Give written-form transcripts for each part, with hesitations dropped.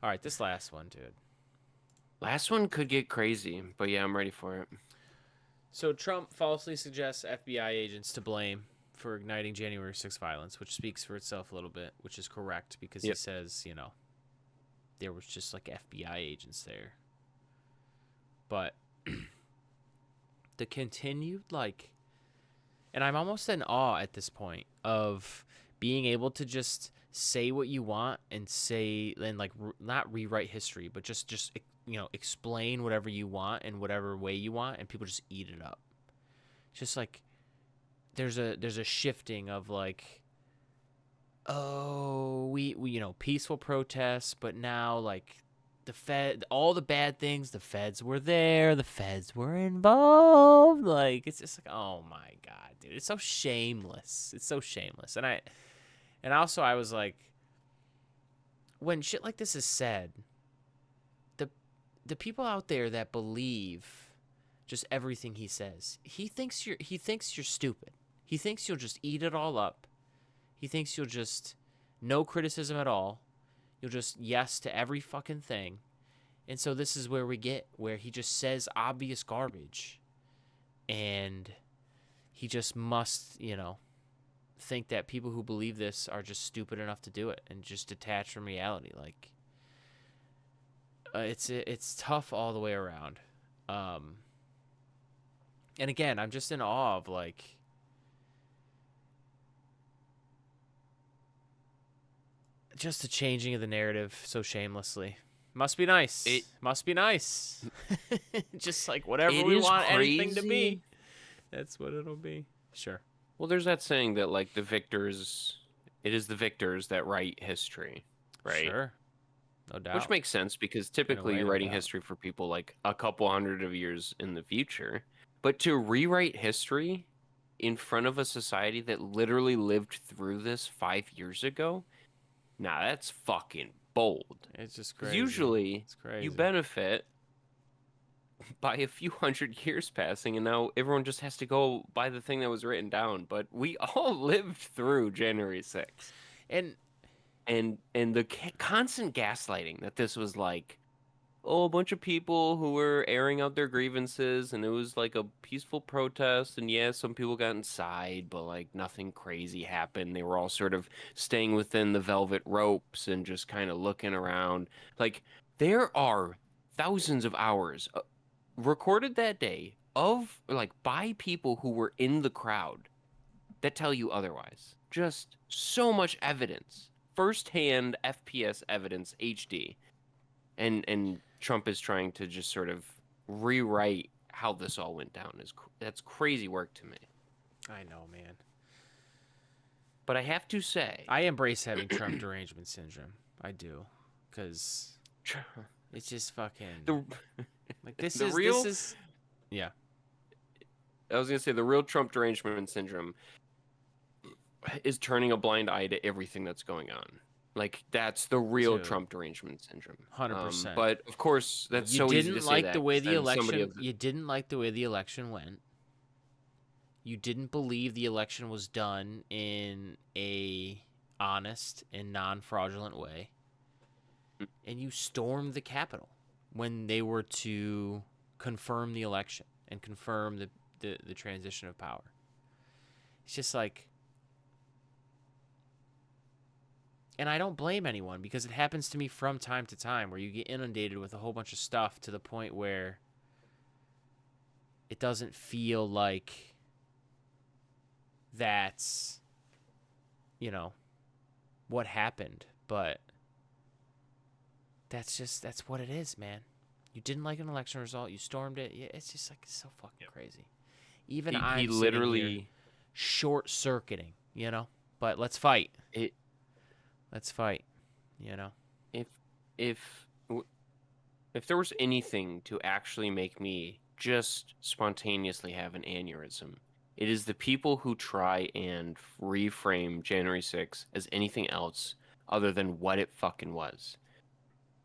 All right, this last one, dude. Last one could get crazy, but yeah, I'm ready for it. So Trump falsely suggests FBI agents to blame for igniting January 6th violence, which speaks for itself a little bit, which is correct because he Yep. says, there was just like FBI agents there. But the continued and I'm almost in awe at this point of being able to just say what you want and say and not rewrite history, but just explain whatever you want in whatever way you want, and people just eat it up. It's just like there's a shifting of like, oh, we peaceful protests, but now like the Fed, all the bad things, the feds were there, the feds were involved. Like, it's just like, oh my god, dude, it's so shameless. It's so shameless. And also I was like, when shit like this is said, the the people out there that believe just everything he says, he thinks you're stupid. He thinks you'll just eat it all up. He thinks you'll just no criticism at all. You'll just yes to every fucking thing. And so this is where we get where he just says obvious garbage. And he just must, think that people who believe this are just stupid enough to do it and just detach from reality. Like, it's tough all the way around. And again, I'm just in awe of like just the changing of the narrative so shamelessly. Must be nice. It Must be nice. Just like whatever it we is want anything to crazy. be, that's what it'll be. Sure. Well, there's that saying that like it is the victors that write history, right? Sure. No Which doubt. makes sense because In a typically way, you're no writing doubt. history for people like a couple hundred of years in the future. But to rewrite history in front of a society that literally lived through this 5 years ago, nah, that's fucking bold. It's just Because crazy. usually It's you crazy. benefit by a few hundred years passing, and now everyone just has to go by the thing that was written down. But we all lived through January 6th. And And the constant gaslighting that this was like, oh, a bunch of people who were airing out their grievances, and it was like a peaceful protest, and yeah, some people got inside, but like nothing crazy happened. They were all sort of staying within the velvet ropes and just kind of looking around. Like, there are thousands of hours recorded that day of like by people who were in the crowd that tell you otherwise. Just so much evidence, firsthand FPS evidence, HD, and Trump is trying to just sort of rewrite how this all went down. That's crazy work to me. I know, man. But I have to say, I embrace having Trump derangement syndrome. I do, because it's just fucking the like this the is this real is yeah. I was gonna say the real Trump derangement syndrome is turning a blind eye to everything that's going on. Like that's the real Dude, Trump derangement syndrome. 100%. But of course, that's You so easy to didn't say like the that way because the then somebody election has. you didn't like the way the election went. You didn't believe the election was done in a honest and non-fraudulent way. And you stormed the Capitol when they were to confirm the election and confirm the transition of power. It's just like, and I don't blame anyone because it happens to me from time to time where you get inundated with a whole bunch of stuff to the point where it doesn't feel like that's, you know, what happened, but that's what it is, man. You didn't like an election result, you stormed it. Yeah, it's just like it's so fucking crazy. Even He I'm sitting here literally short circuiting. But let's fight. it Let's fight. You know. if if if there was anything to actually make me just spontaneously have an aneurysm, it is the people who try and reframe January 6th as anything else other than what it fucking was.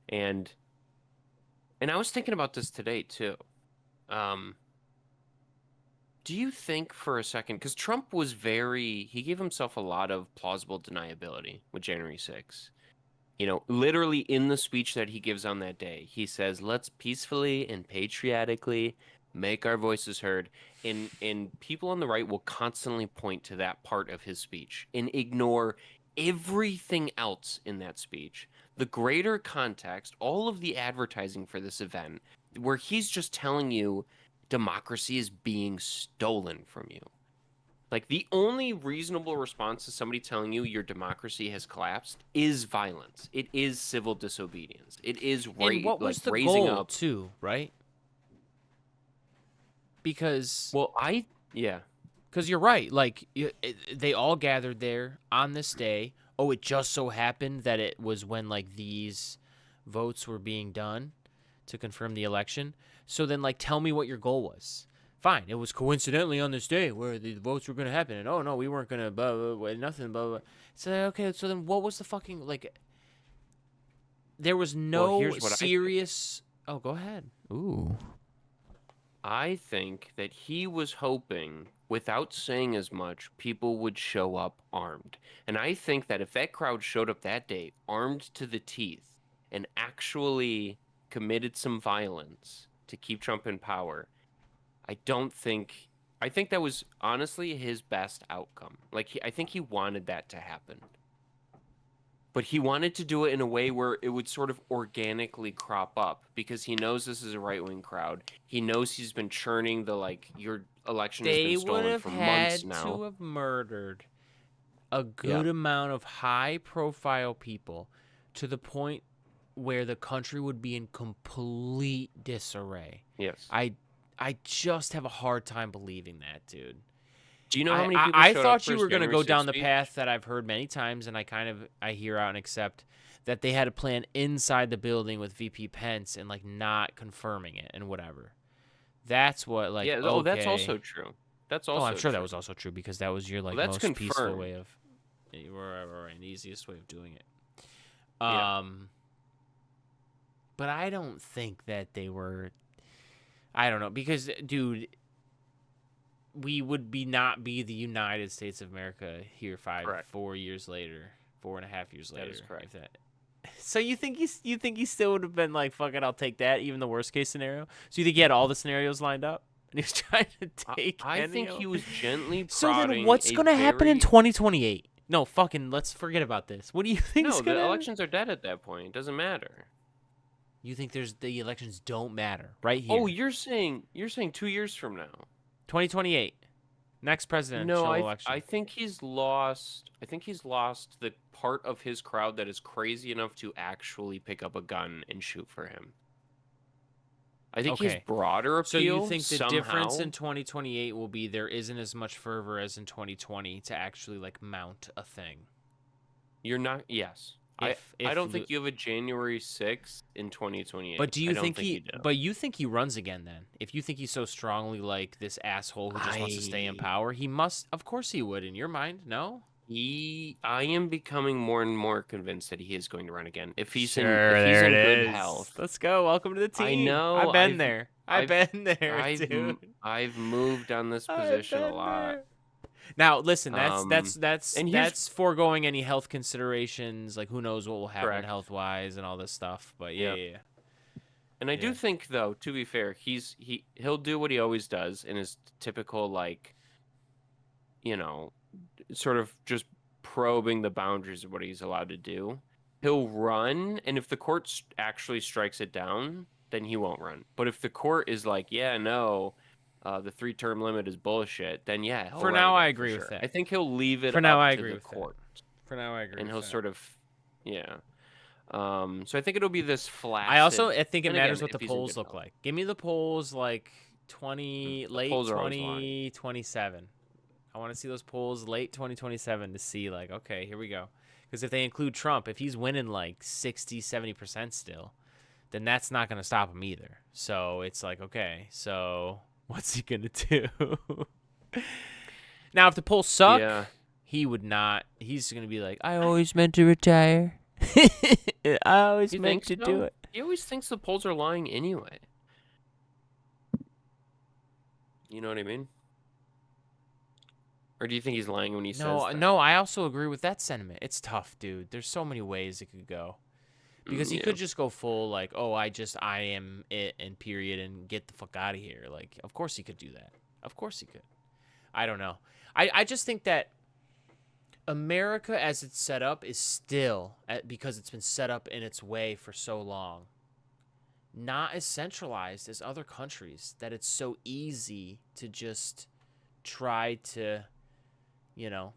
And I was thinking about this today too. Um, do you think for a second, because Trump was he gave himself a lot of plausible deniability with January 6th. literally in the speech that he gives on that day, he says, "Let's peacefully and patriotically make our voices heard." And people on the right will constantly point to that part of his speech and ignore everything else in that speech. The greater context, all of the advertising for this event, where he's just telling you democracy is being stolen from you. Like the only reasonable response to somebody telling you your democracy has collapsed is violence. It is civil disobedience. It is And what like was the raising goal up. too, right? Because Well, yeah, you're right. Like they all gathered there on this day. Oh, it just so happened that it was when like these votes were being done to confirm the election. So then, like, tell me what your goal was. Fine, it was coincidentally on this day where the votes were going to happen, and oh no, we weren't going to blah, blah, blah, nothing, blah, blah. So okay, so then what was the fucking like? There was well, no here's what I think. serious. Oh, go ahead. Ooh. I think that he was hoping, without saying as much, people would show up armed. And I think that if that crowd showed up that day armed to the teeth and actually committed some violence to keep Trump in power, I don't think I think that was honestly his best outcome. Like I think he wanted that to happen. But he wanted to do it in a way where it would sort of organically crop up because he knows this is a right-wing crowd. He knows he's been churning the like your election has been They would stolen have for months had now. to have murdered a Yeah. good amount of high profile people to the point where the country would be in complete disarray. Yes. I I just have a hard time believing that, dude. Do you know how I, many I, people I showed up thought for you his were gonna January go 6th down the speech? path that I've heard many times, and I hear out and accept that they had a plan inside the building with VP Pence and like not confirming it and whatever. That's what like Yeah. Oh, that's okay. also true. That's Oh, I'm also sure that true. was also true because that was your Well, like that's most peaceful way confirmed. of, right, the easiest way of doing it. Yeah. But I don't think that they were. I don't know because, dude, we would not be the United States of America here Correct. 4 years later, 4.5 years That later, is correct. if that. So you think he still would have been like, fuck it, I'll take that, even the worst case scenario. So you think he had all the scenarios lined up and he was trying to take I any think of he them? was gently So then, prodding what's a gonna happen in very 2028? No, fucking, let's forget about this. What do you think's no. The gonna? elections are dead at that point. It doesn't matter. You think the elections don't matter right Oh, here, you're saying 2 years from now. 2028, next No, presidential I election. think he's lost. I think he's lost the part of his crowd that is crazy enough to actually pick up a gun and shoot for him. I think his Okay. broader So you appeal think the difference somehow in 2028 will be there isn't as much fervor as in 2020 to actually like mount a thing. you're not. Yes, I If don't think you have a January 6th in 2028. But do I you don't think think you he do. but you think he runs again then? If you think he's so strongly like this asshole who just wants to stay in I power, he must, of course he would in your mind, no? I am becoming more and more convinced that he is going to run again. Sure, If he's there it in good is. health. Let's go. Welcome to the I team. know I've been there. I've I've been there, I've dude. m- I've moved on this I've position a been lot. there. Now, listen, Um, and here's that's foregoing any health considerations, like who knows what will happen correct. health-wise and all this stuff. But Yeah. yeah. And I Yeah. do think though, to be fair, he'll do what he always does in his typical like, you know, sort of just probing the boundaries of what he's allowed to do. He'll run, and if the court actually strikes it down, then he won't run. But if the court is like, yeah, no, the 3-term limit is bullshit, then yeah, he'll For run now, I again for agree with sure. I that. think he'll leave it For now, up I to agree the with that. court, For now, I agree and with he'll that. sort of, yeah. So I think it'll be this I think it and matters again, what the if he's in good polls look health. like. Give me the polls like 20 The late polls are always lying. 2027. I want to see those polls late 2027 to see like, okay, here we go. Because if they include Trump, if he's winning like 60, 70% still, then that's not going to stop him either. So it's like, okay, so what's he going to do? Now, if the polls suck, Yeah. he would not. He's going to be like, I always meant to retire. I always You meant think to do so? it. He always thinks the polls are lying anyway. You know what I mean? Or do you think he's lying when he says that? No, I also agree with that sentiment. It's tough, dude. There's so many ways it could go. Because he Yeah. could just go full like, oh, I am it and period and get the fuck out of here. Like, of course he could do that. Of course he could. I don't know. I just think that America as it's set up is still because it's been set up in its way for so long, not as centralized as other countries that it's so easy to just try to, you know,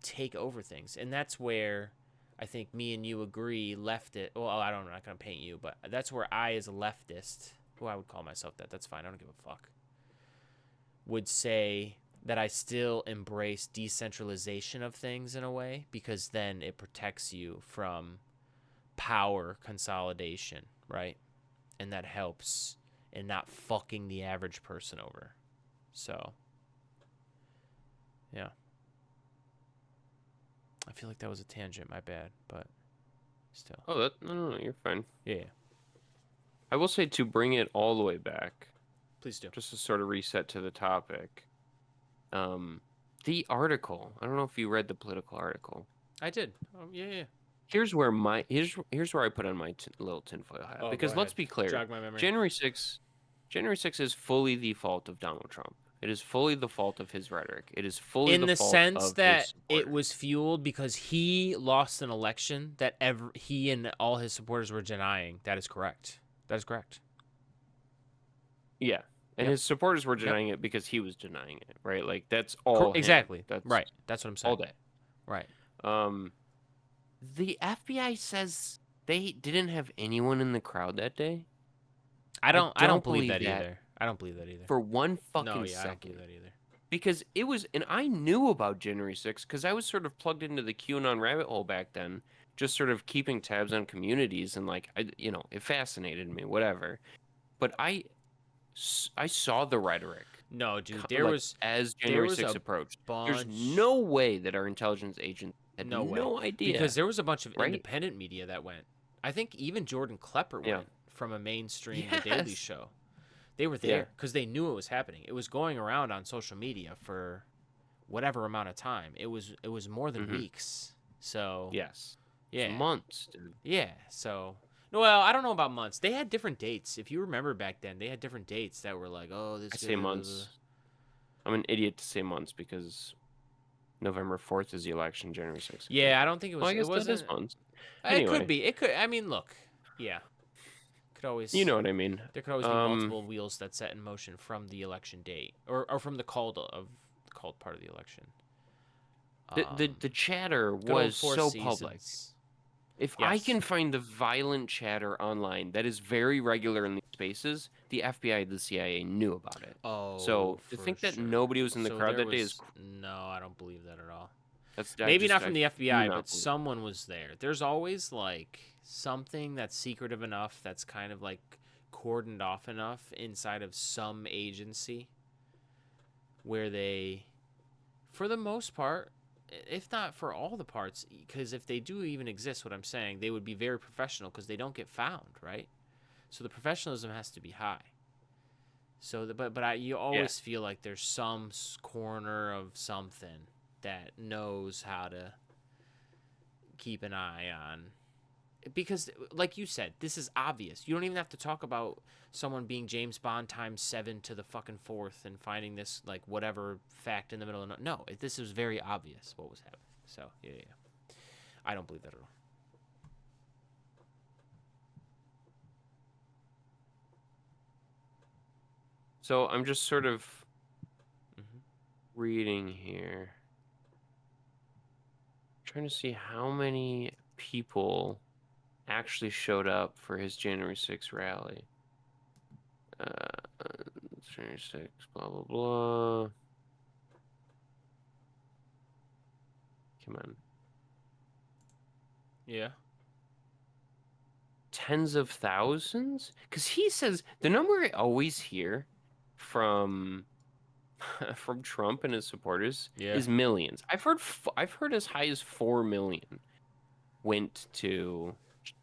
take over things. And that's where I think me and you agree left it. Well, I don't, I'm not going to paint you, but that's where I, as a leftist, who I would call myself that, that's fine. I don't give a fuck, would say that I still embrace decentralization of things in a way because then it protects you from power consolidation, right? And that helps in not fucking the average person over. So, yeah. I feel like that was a tangent, my bad, but still. Oh, no, you're fine. Yeah. I will say to bring it all the way back, Please do. just to sort of reset to the topic. The article. I don't know if you read the political article. I did. Yeah. Here's where here's where I put on my little tinfoil hat. Oh, Because go let's ahead. be clear, Jog my memory. January 6th is fully the fault of Donald Trump. It is fully the fault of his rhetoric. It is fully In the the fault sense of his that it supporters. was fueled because he lost an election that he and all his supporters were denying. That is correct. That is correct. Yeah. And Yep. his supporters were denying it because he was denying it, right? Like that's all him. Exactly. That's right. That's what I'm saying. all day. Right. The FBI says they didn't have anyone in the crowd that day. I don't believe believe that either. I don't believe that either. For one fucking no, yeah, second. I don't believe that either. Because it was, and I knew about January 6th because I was sort of plugged into the QAnon rabbit hole back then, just sort of keeping tabs on communities and like, it fascinated me, whatever. But I saw the rhetoric. No, dude, as January 6th approached. There's no way that our intelligence agents had no idea. Because there was a bunch of right? independent media that went. I think even Jordan Klepper went from a mainstream The Daily Show. They were there because they knew it was happening. It was going around on social media for whatever amount of time. It was more than weeks. So yes, yeah, months, dude. Yeah. So well, I don't know about months. They had different dates. If you remember back then, they had different dates that were like, oh, this. I say months. I'm an idiot to say months because November 4th is the election. January 6th. Yeah, I don't think it was. Well, I guess it wasn't. that is months. Anyway. It could be. It could. I mean, look. Yeah. Could always. You know what I mean. There could always be multiple wheels that set in motion from the election date, or from the called part of the election. The chatter was so public. If I can find the violent chatter online that is very regular in these spaces, the FBI, the CIA knew about it. Oh, so to think that nobody was in the crowd that day is no, I don't believe that at all. That's maybe not from the FBI, but someone was there. There's always like something that's secretive enough, that's kind of like cordoned off enough inside of some agency where they, for the most part, if not for all the parts, because if they do even exist, what I'm saying, they would be very professional because they don't get found, right? So the professionalism has to be high. So, you always feel like there's some corner of something that knows how to keep an eye on. Because, like you said, this is obvious. You don't even have to talk about someone being James Bond times 7 to the fucking 4th and finding this, like, whatever fact in the middle of no. This was very obvious what was happening. So, yeah. I don't believe that at all. So, I'm just sort of reading here. Trying to see how many people actually showed up for his January 6th rally. January 6th, blah, blah, blah. Come on. Yeah. Tens of thousands? Because he says the number I always hear from Trump and his supporters is millions. I've heard as high as 4 million went to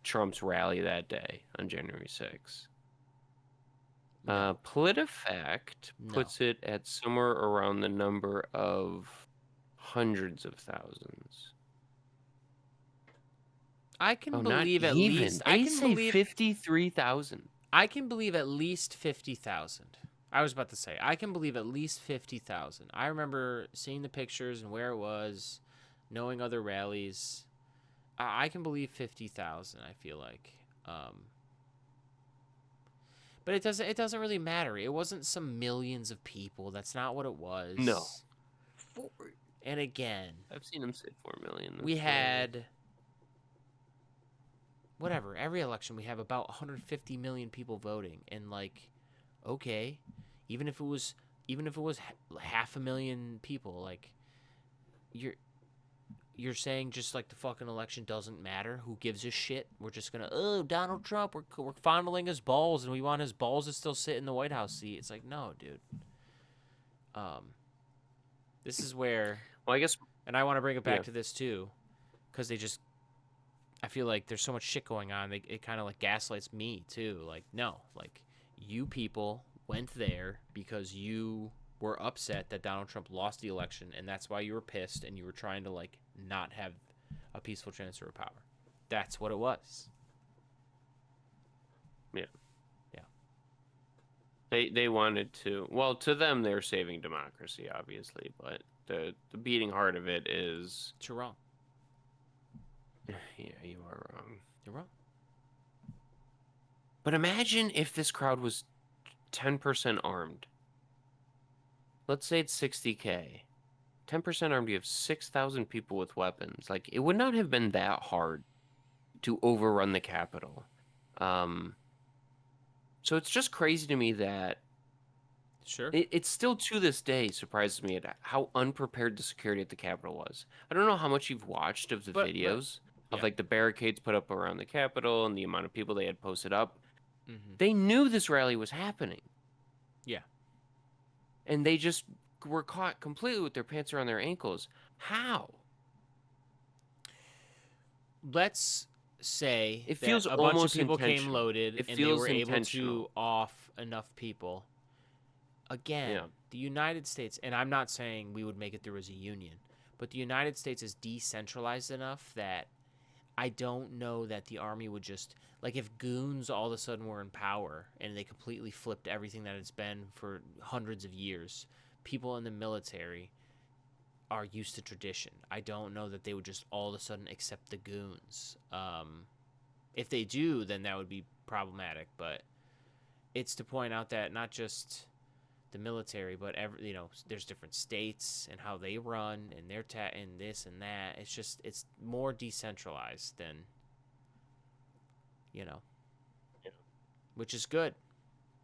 Trump's rally that day on January 6th. PolitiFact puts it at somewhere around the number of hundreds of thousands. I can Oh, not believe at even. least. They say 53,000. I can believe at least 50,000. I was about to say I can believe at least 50,000. I remember seeing the pictures and where it was, knowing other rallies. I can believe 50,000. I feel like, but it doesn't really matter. It wasn't some millions of people. That's not what it No. was. Four. And again, I've seen them say 4 million. we That's hilarious. had whatever, every election we have about 150 million people voting, and like, okay, even if it was half a million people, like, you're saying just like the fucking election doesn't matter. Who gives a shit? We're just gonna, oh, Donald Trump, we're fondling his balls and we want his balls to still sit in the White House seat. It's like, no, dude. This is where, Well, I guess, and I want to bring it back yeah. to this too, because they just, I feel like there's so much shit going on. It kind of like gaslights me too. Like, no, like, you people went there because you were upset that Donald Trump lost the election, and that's why you were pissed, and you were trying to like not have a peaceful transfer of power. That's what it was. Yeah. Yeah. They wanted to. Well, to them, they're saving democracy, obviously, but the beating heart of it is. But you're wrong. Yeah, you are wrong. You're wrong. But imagine if this crowd was 10% armed. Let's say it's 60K. 10% armed, you have 6,000 people with weapons. Like, it would not have been that hard to overrun the Capitol. So it's just crazy to me that Sure. it's still to this day surprises me at how unprepared the security at the Capitol was. I don't know how much you've watched of the But videos of yeah. like the barricades put up around the Capitol and the amount of people they had posted up. Mm-hmm. They knew this rally was happening. Yeah. And they just were caught completely with their pants around their ankles. How? Let's say It that feels a bunch of almost people came intentional. loaded It and they feels were able to intentional. off enough people. Again, Yeah. the United States, and I'm not saying we would make it through as a union, but the United States is decentralized enough that I don't know that the army would just, like, if goons all of a sudden were in power and they completely flipped everything that it's been for hundreds of years, people in the military are used to tradition. I don't know that they would just all of a sudden accept the goons. If they do, then that would be problematic. But it's to point out that not just the military, but there's different states and how they run and their and this and that. It's more decentralized than, Yeah. which is good,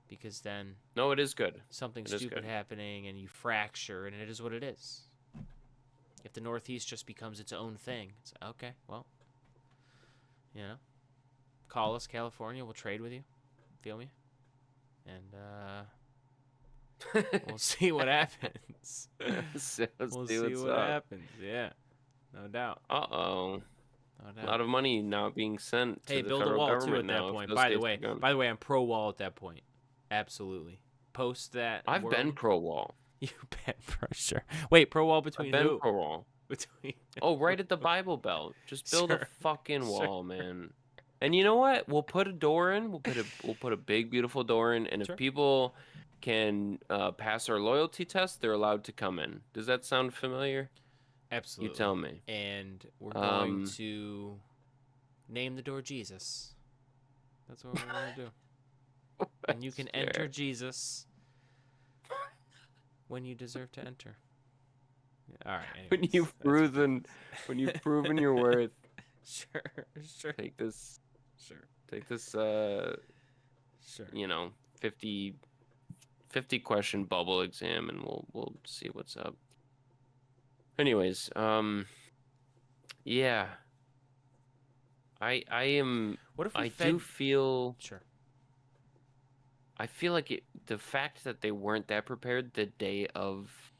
because then No, it is good. something It is stupid good. happening and you fracture, and it is what it is. If the Northeast just becomes its own thing, it's okay. Well, call us, California. We'll trade with you. Feel me? And we'll see what happens. So, let's We'll see see what's what up. happens. Yeah, no doubt. Uh-oh. No A doubt. lot of money not being sent to Hey, the build a federal wall too government at that now if point. those By the states way, are gone. I'm pro wall at that point. Absolutely. Post that. I've been world. pro-wall. You bet for sure. Wait, pro wall I've between been who? pro-wall. Between. Oh, right at the Bible Belt. Just build a Sure. fucking wall, man. And you know what? We'll put a door in. We'll put a big beautiful door in, and if Sure. people can pass our loyalty test, they're allowed to come in. Does that sound familiar? Absolutely. You tell me. And we're going to name the door Jesus. That's what we're going to do. And you can enter Jesus when you deserve to enter. All right. Anyways, when you've proven your worth, Sure. take this Sure. 50 question bubble exam, and we'll see what's up. Anyways, yeah. I am What if we I fed... do feel Sure. I feel like the fact that they weren't that prepared the day of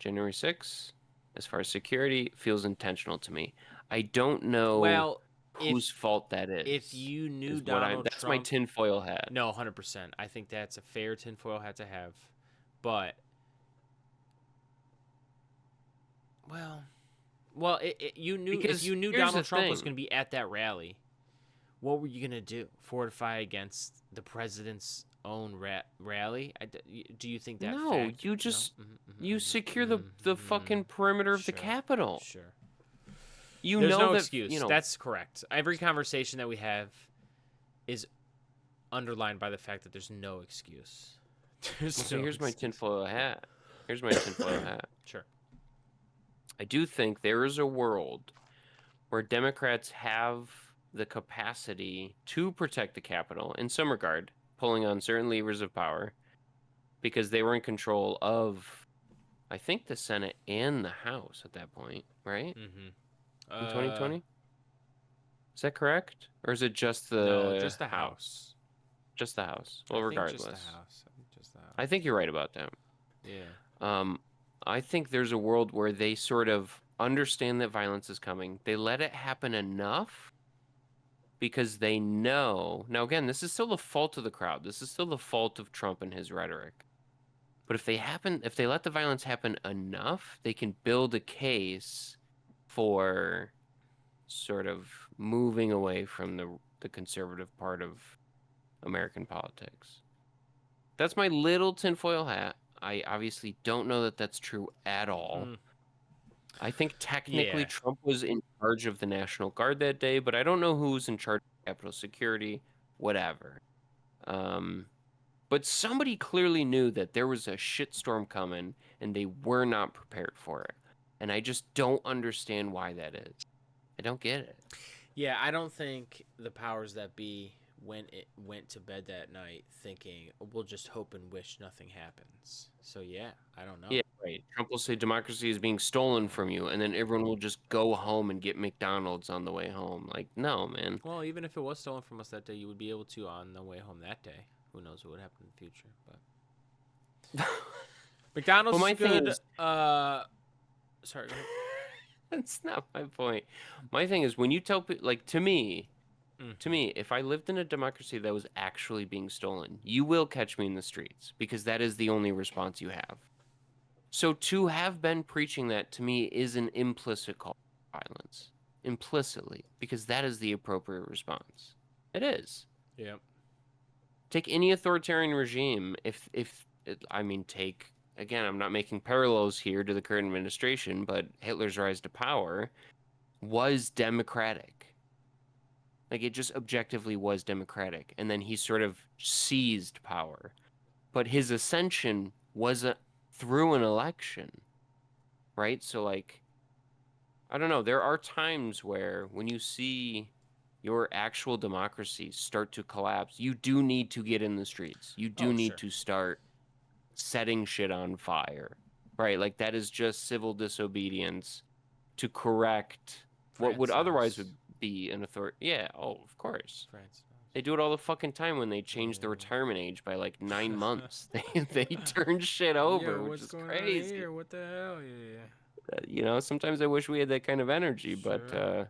January 6th, as far as security, feels intentional to me. I don't know Well, whose fault that is. if you knew is Donald that's my Trump... tinfoil hat. No, 100%. I think that's a fair tinfoil hat to have. But, well, Well, you knew if Because you knew here's the Donald Trump was thing. going to be at that rally, what were you going to do? Fortify against the president's own rally? Do you think that No, fact? you No. just you secure the fucking perimeter of the Sure. Capitol. Sure. You There's know no that, you excuse. know, That's correct. Every conversation that we have is underlined by the fact that there's no excuse. There's well, so no here's my excuse. tinfoil hat. Here's my tinfoil hat. Sure. I do think there is a world where Democrats have the capacity to protect the Capitol in some regard, pulling on certain levers of power, because they were in control of, I think, the Senate and the House at that point, right? Mm-hmm. In 2020? Is that correct? Or is it just No, the just the House? House. Just the House. I Well, think just the regardless. House. I think just the I House. think you're right about that. Yeah. Um, I think there's a world where they sort of understand that violence is coming. They let it happen enough because they know. Now, again, this is still the fault of the crowd. This is still the fault of Trump and his rhetoric. But if they let the violence happen enough, they can build a case for sort of moving away from the conservative part of American politics. That's my little tinfoil hat. I obviously don't know that that's true at all. Mm. I think technically Yeah. Trump was in charge of the National Guard that day, but I don't know who was in charge of Capitol Security, whatever. But somebody clearly knew that there was a shitstorm coming and they were not prepared for it. And I just don't understand why that is. I don't get it. Yeah, I don't think the powers that be went to bed that night thinking we'll just hope and wish nothing happens. So yeah, I don't know. Yeah, right. Trump will say democracy is being stolen from you, and then everyone will just go home and get McDonald's on the way home. Like, no, man. Well, even if it was stolen from us that day, you would be able to on the way home that day. Who knows what would happen in the future? But McDonald's Well, my is thing good. is, Sorry. Go ahead. that's not my point. My thing is when you tell people, like, to me, if I lived in a democracy that was actually being stolen, you will catch me in the streets because that is the only response you have. So to have been preaching that to me is an implicit call to violence, implicitly, because that is the appropriate response. It is. Yeah. Take any authoritarian regime. I mean, take again. I'm not making parallels here to the current administration, but Hitler's rise to power was democratic. Like it just objectively was democratic, and then he sort of seized power. But his ascension was through an election, right? So like, I don't know. There are times where when you see your actual democracy start to collapse, you do need to get in the streets. You do Oh, need sure. to start setting shit on fire, right? Like that is just civil disobedience to correct what would otherwise France would be an authority. Yeah, oh, of course. France They do it all the fucking time when they change the Yeah. retirement age by like 9 months. They turn shit Yo, over, which what's is going on crazy. here? What the hell? Yeah. You know, sometimes I wish we had that kind of energy, but Sure.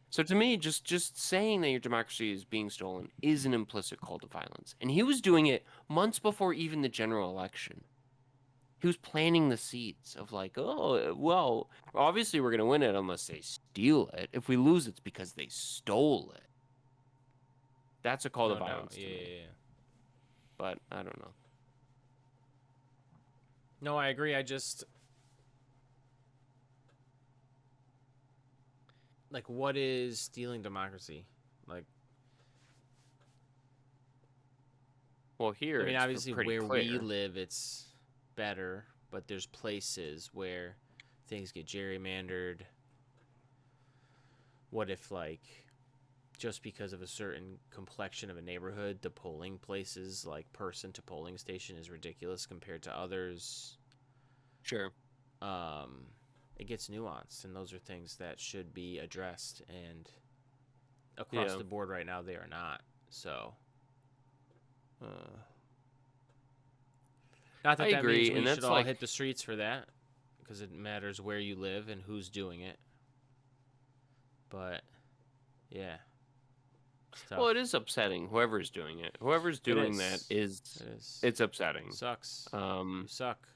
so to me, just saying that your democracy is being stolen is an implicit call to violence. And he was doing it months before even the general election. He was planting the seeds of like, oh, well, obviously we're gonna win it unless they steal it. If we lose, it's because they stole it. That's a call to No doubt. violence to me. Yeah. But I don't know. No, I agree. I just like what is stealing democracy? Like, Well, here I mean, it's obviously pretty where we clear. live, it's better, but there's places where things get gerrymandered. What if like just because of a certain complexion of a neighborhood, the polling places like person to polling station is ridiculous compared to others? Sure. It gets nuanced, and those are things that should be addressed. And across the board, right now, they are not. So, not that I that means agree, we and should that's all like hit the streets for that, because it matters where you live and who's doing it. But yeah, it's tough. well, it is upsetting. Whoever's doing it, whoever's doing that is It is. it's upsetting. It sucks. You suck.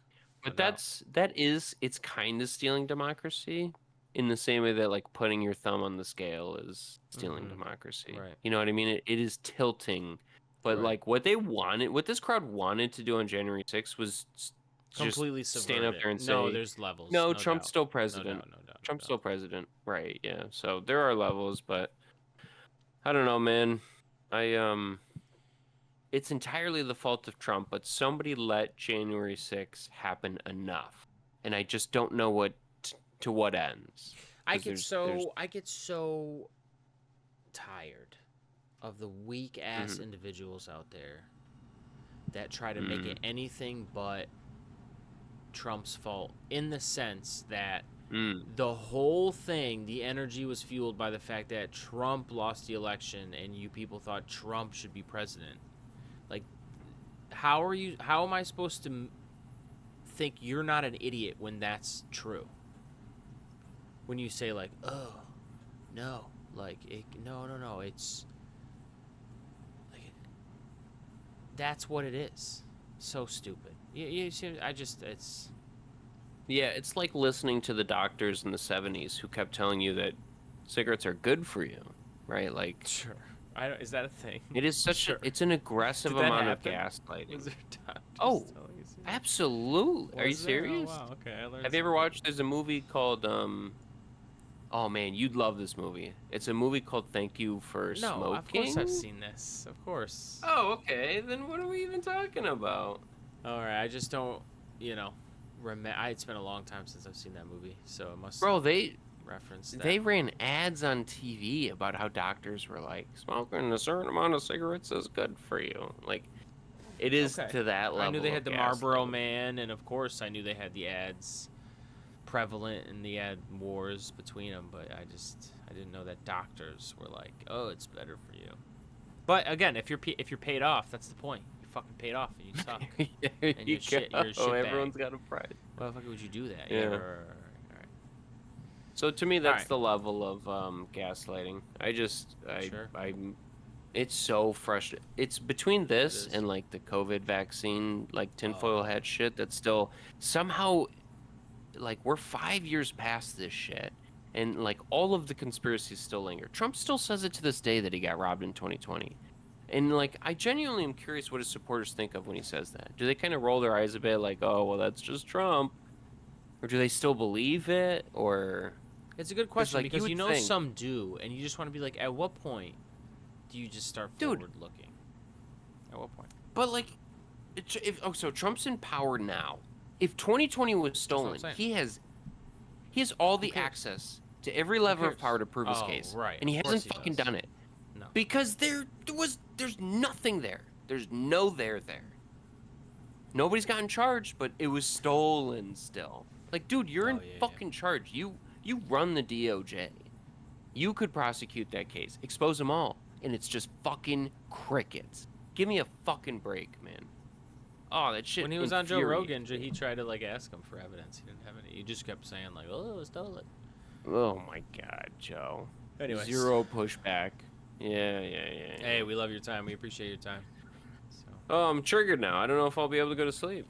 But No doubt. it's kind of stealing democracy in the same way that like putting your thumb on the scale is stealing Mm-hmm. democracy. Right. You know what I mean? It is tilting. But Right. like what they wanted, what this crowd wanted to do on January 6th was just Completely stand subvert up it. there and No, say, there's levels, "No, no Trump's doubt. still No president. doubt, no doubt, no Trump's doubt. still president." Right, yeah. So there are levels, but I don't know, man. I it's entirely the fault of Trump, but somebody let January 6th happen enough. And I just don't know to what ends. I Because get there's so I get so tired of the weak ass mm, individuals out there that try to make it mm, anything but Trump's fault in the sense that mm. the whole thing, the energy was fueled by the fact that Trump lost the election and you people thought Trump should be president. Like, how am I supposed to think you're not an idiot when that's true? When you say, like, oh, no, like, no, it's, like, that's what it is. So stupid. You see, it's, Yeah, it's like listening to the doctors in the 70s who kept telling you that cigarettes are good for you, right? Like sure. I don't, is that a thing? it is Sure. it's an aggressive Did that amount of happen? Was gaslighting. there doctors Oh, telling you? absolutely. Are you Was there? Oh serious? wow. Okay, I learned Have you ever something. watched there's a movie called oh man, you'd love this movie. It's a movie called Thank You for No, of course I've Smoking. seen this. Of course. Oh, okay. Then what are we even talking about? All right, I just don't, you know, I had spent a long time since I've seen that movie, so it must Bro, reference that. they ran ads on TV about how doctors were like, smoking a certain amount of cigarettes is good for you. Like, it is Okay. to that I knew they level had of the Marlboro gaslighting. Man, and of course I knew they had the ads prevalent in the ad wars between them, but I didn't know that doctors were like, oh, it's better for you. But again, if you're paid off, that's the point. You're fucking paid off and you suck. There And you you're shit. go. You're a shit bag. Everyone's got a price. Why the fuck would you do that? Yeah. All right. So to me, All that's right. the level of gaslighting. Sure. It's so frustrating. It's between It this is. and like the COVID vaccine, like tinfoil Oh. hat shit. That's still somehow like we're 5 years past this shit, and like all of the conspiracies still linger. Trump still says it to this day that he got robbed in 2020. And like, I genuinely am curious what his supporters think of when he says that. Do they kind of roll their eyes a bit, like, "Oh, well, that's just Trump," or do they still believe it? Or It's a good because question like you because you would know think, some do, and you just want to be like, at what point do you just start dude, forward looking? At what point? but like, so Trump's in power now. If 2020 was That's what I'm stolen, saying. he has all Who the cares? access to every Who lever of cares? power to prove his Oh, case, right. and he Of course hasn't he fucking does. done it No. because there's nothing there. There's no there. Nobody's gotten charged, but it was stolen still. Like, dude, you're in Oh yeah. fucking charge. You run the DOJ. You could prosecute that case, expose them all, and it's just fucking crickets. Give me a fucking break, man. Oh, that shit When he was on Joe infuriates Rogan, me. he tried to like ask him for evidence. He didn't have any. He just kept saying like, "Oh, it was stolen." Oh my god, Joe. Anyways. Zero pushback. Yeah. Hey, we love your time. We appreciate your time. So. Oh, I'm triggered now. I don't know if I'll be able to go to sleep.